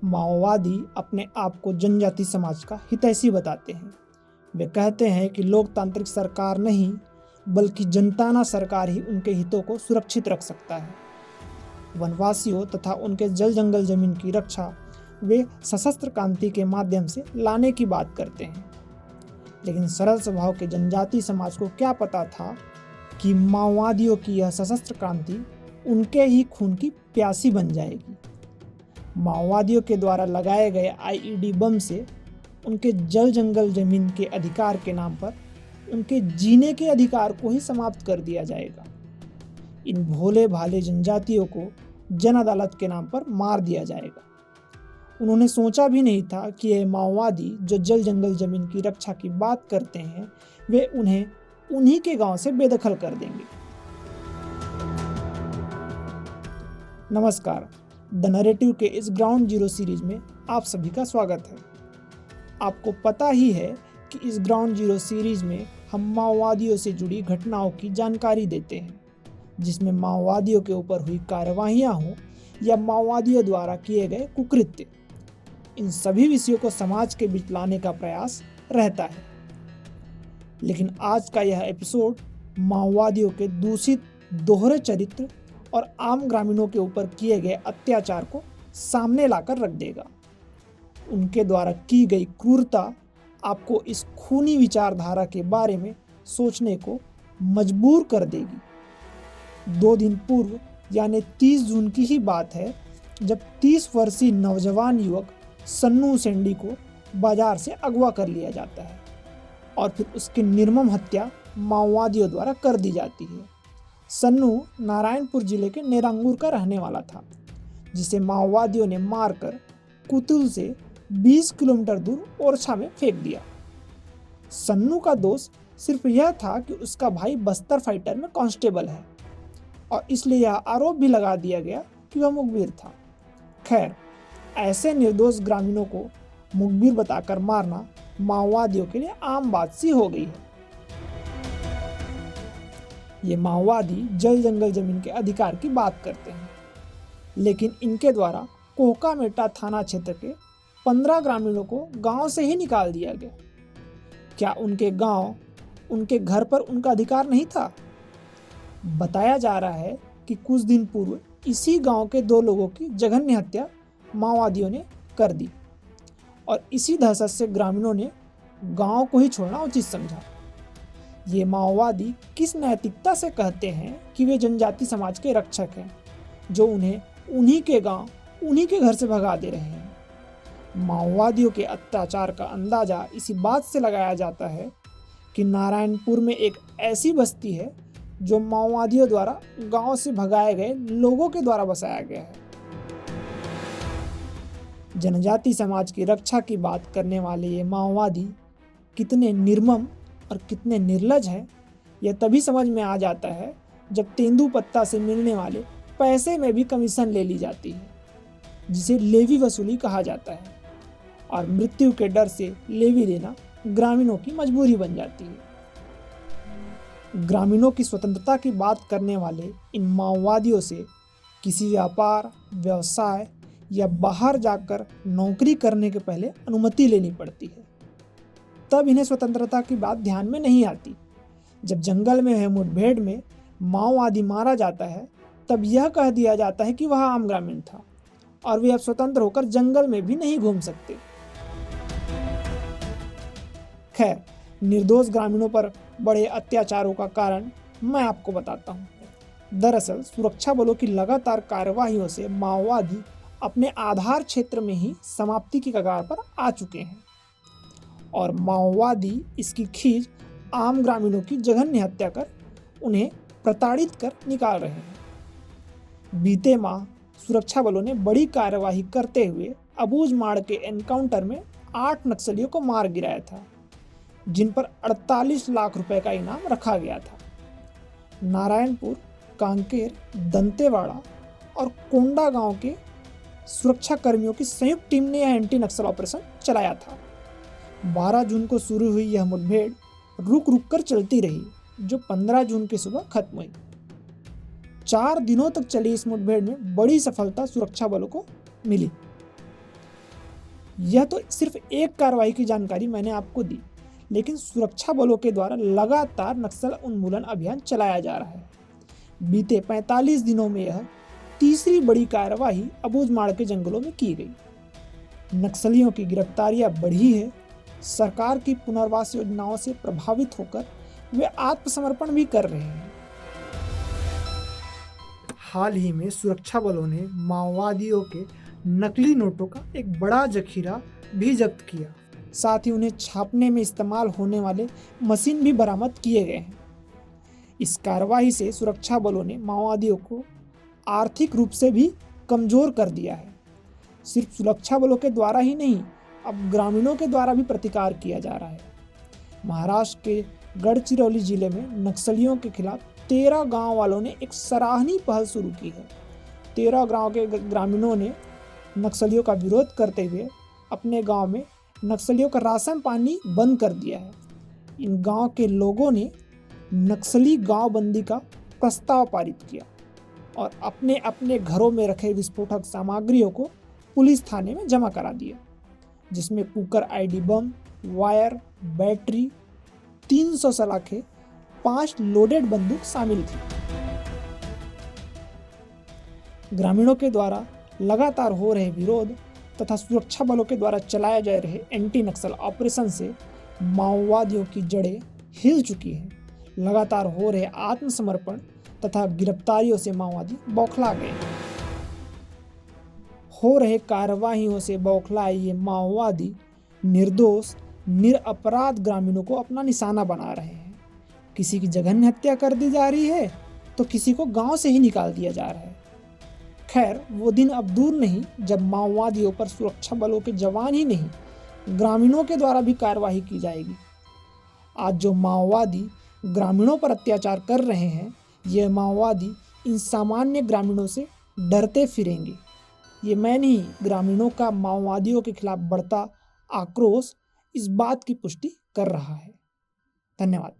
माओवादी अपने आप को जनजाति समाज का हितैषी बताते हैं। वे कहते हैं कि लोकतांत्रिक सरकार नहीं बल्कि जनताना सरकार ही उनके हितों को सुरक्षित रख सकता है। वनवासियों तथा उनके जल जंगल जमीन की रक्षा वे सशस्त्र क्रांति के माध्यम से लाने की बात करते हैं। लेकिन सरल स्वभाव के जनजाति समाज को क्या पता था कि माओवादियों की यह सशस्त्र क्रांति उनके ही खून की प्यासी बन जाएगी। माओवादियों के द्वारा लगाए गए आईईडी बम से उनके जल जंगल जमीन के अधिकार के नाम पर उनके जीने के अधिकार को ही समाप्त कर दिया जाएगा। इन भोले भाले जनजातियों को जन अदालत के नाम पर मार दिया जाएगा। उन्होंने सोचा भी नहीं था कि ये माओवादी जो जल जंगल जमीन की रक्षा की बात करते हैं वे उन्हें उन्हीं के गांव से बेदखल कर देंगे। नमस्कार, द नैरेटिव के इस ग्राउंड जीरो सीरीज में आप सभी का स्वागत है। आपको पता ही है कि इस ग्राउंड जीरो सीरीज में हम माओवादियों से जुड़ी घटनाओं की जानकारी देते हैं, जिसमें माओवादियों के ऊपर हुई कार्रवाइयाँ हों या माओवादियों द्वारा किए गए कुकृत्य, इन सभी विषयों को समाज के बीच लाने का प्रयास रहता है। लेकिन आज का यह एपिसोड माओवादियों के दूषित दोहरे चरित्र और आम ग्रामीणों के ऊपर किए गए अत्याचार को सामने लाकर रख देगा। उनके द्वारा की गई क्रूरता आपको इस खूनी विचारधारा के बारे में सोचने को मजबूर कर देगी। 2 दिन पूर्व यानी 30 जून की ही बात है जब 30 वर्षीय नौजवान युवक सन्नू सेंडी को बाजार से अगवा कर लिया जाता है और फिर उसकी निर्मम हत्या माओवादियों द्वारा कर दी जाती है। सन्नू नारायणपुर जिले के नेरांगुर का रहने वाला था, जिसे माओवादियों ने मारकर कुतुल से 20 किलोमीटर दूर ओरछा में फेंक दिया। सन्नू का दोष सिर्फ यह था कि उसका भाई बस्तर फाइटर में कांस्टेबल है और इसलिए यह आरोप भी लगा दिया गया कि वह मुखबिर था। खैर, ऐसे निर्दोष ग्रामीणों को मुखबिर बताकर मारना माओवादियों के लिए आम बात सी हो गई है। ये माओवादी जल जंगल जमीन के अधिकार की बात करते हैं, लेकिन इनके द्वारा कोहकामेटा थाना क्षेत्र के 15 ग्रामीणों को गांव से ही निकाल दिया गया। क्या उनके गांव, उनके घर पर उनका अधिकार नहीं था? बताया जा रहा है कि कुछ दिन पूर्व इसी गांव के 2 लोगों की जघन्य हत्या माओवादियों ने कर दी और इसी दहशत से ग्रामीणों ने गांव को ही छोड़ना उचित समझा। ये माओवादी किस नैतिकता से कहते हैं कि वे जनजाति समाज के रक्षक हैं, जो उन्हें उन्हीं के गांव, उन्हीं के घर से भगा दे रहे हैं। माओवादियों के अत्याचार का अंदाजा इसी बात से लगाया जाता है कि नारायणपुर में एक ऐसी बस्ती है जो माओवादियों द्वारा गांव से भगाए गए लोगों के द्वारा बसाया गया है। जनजाति समाज की रक्षा की बात करने वाले ये माओवादी कितने निर्मम और कितने निर्लज हैं, यह तभी समझ में आ जाता है जब तेंदुपत्ता से मिलने वाले पैसे में भी कमीशन ले ली जाती है, जिसे लेवी वसूली कहा जाता है, और मृत्यु के डर से लेवी देना ग्रामीणों की मजबूरी बन जाती है। ग्रामीणों की स्वतंत्रता की बात करने वाले इन माओवादियों से किसी व्यापार, व्यवसाय या बाहर जाकर नौकरी करने के पहले अनुमति लेनी पड़ती है। तब इन्हें स्वतंत्रता की बात ध्यान में नहीं आती। जब जंगल में है मुठभेड़ में माओवादी मारा जाता है, तब यह कह दिया जाता है कि वह आम ग्रामीण था और वे अब स्वतंत्र होकर जंगल में भी नहीं घूम सकते। खैर, निर्दोष ग्रामीणों पर बड़े अत्याचारों का कारण मैं आपको बताता हूँ। दरअसल सुरक्षा बलों की लगातार कार्यवाहियों से माओवादी अपने आधार क्षेत्र में ही समाप्ति की कगार पर आ चुके हैं और माओवादी इसकी खींच आम ग्रामीणों की जघन्य हत्या कर उन्हें प्रताड़ित कर निकाल रहे हैं। बीते माह सुरक्षा बलों ने बड़ी कार्यवाही करते हुए अबूझमाड़ के एनकाउंटर में 8 नक्सलियों को मार गिराया था, जिन पर 48 लाख रुपए का इनाम रखा गया था। नारायणपुर, कांकेर, दंतेवाड़ा और कोंडा गांव के सुरक्षा कर्मियों की संयुक्त टीम ने यह एंटी नक्सल ऑपरेशन चलाया था। 12 जून को शुरू हुई यह मुठभेड़ रुक रुक कर चलती रही, जो 15 जून की सुबह खत्म हुई। 4 दिनों तक चली इस मुठभेड़ में बड़ी सफलता सुरक्षा बलों को मिली। यह तो सिर्फ एक कार्रवाई की जानकारी मैंने आपको दी, लेकिन सुरक्षा बलों के द्वारा लगातार नक्सल उन्मूलन अभियान चलाया जा रहा है। बीते 45 दिनों में यह तीसरी बड़ी कार्रवाई अबूझमाड़ के जंगलों में की गई। नक्सलियों की गिरफ्तारियां बढ़ी है। सरकार की पुनर्वास योजनाओं से प्रभावित होकर वे आत्मसमर्पण भी कर रहे हैं। हाल ही में सुरक्षा बलों ने माओवादियों के नकली नोटों का एक बड़ा जखीरा भी जब्त किया। साथ ही उन्हें छापने में इस्तेमाल होने वाले मशीन भी बरामद किए गए हैं। इस कार्रवाई से सुरक्षा बलों ने माओवादियों को आर्थिक रूप से भी कमजोर कर दिया है। सिर्फ सुरक्षा बलों के द्वारा ही नहीं, अब ग्रामीणों के द्वारा भी प्रतिकार किया जा रहा है। महाराष्ट्र के गढ़चिरौली जिले में नक्सलियों के खिलाफ 13 गांव वालों ने एक सराहनीय पहल शुरू की है। 13 गांव के ग्रामीणों ने नक्सलियों का विरोध करते हुए अपने गांव में नक्सलियों का राशन पानी बंद कर दिया है। इन गांव के लोगों ने नक्सली गांव बंदी का प्रस्ताव पारित किया और अपने अपने घरों में रखे विस्फोटक सामग्रियों को पुलिस थाने में जमा करा दिया, जिसमें कुकर आईडी बम, वायर, बैटरी, 300 सलाखें, 5 लोडेड बंदूक शामिल थी। ग्रामीणों के द्वारा लगातार हो रहे विरोध तथा सुरक्षा बलों के द्वारा चलाए जा रहे एंटी नक्सल ऑपरेशन से माओवादियों की जड़ें हिल चुकी हैं। लगातार हो रहे आत्मसमर्पण तथा गिरफ्तारियों से माओवादी बौखला गए हैं। हो रहे कार्रवाइयों से बौखलाए ये माओवादी निर्दोष निरपराध ग्रामीणों को अपना निशाना बना रहे हैं। किसी की जघन्य हत्या कर दी जा रही है तो किसी को गांव से ही निकाल दिया जा रहा है। खैर, वो दिन अब दूर नहीं जब माओवादियों पर सुरक्षा बलों के जवान ही नहीं, ग्रामीणों के द्वारा भी कार्रवाई की जाएगी। आज जो माओवादी ग्रामीणों पर अत्याचार कर रहे हैं, ये माओवादी इन सामान्य ग्रामीणों से डरते फिरेंगे। ये मैं नहीं, ग्रामीणों का माओवादियों के खिलाफ बढ़ता आक्रोश इस बात की पुष्टि कर रहा है। धन्यवाद।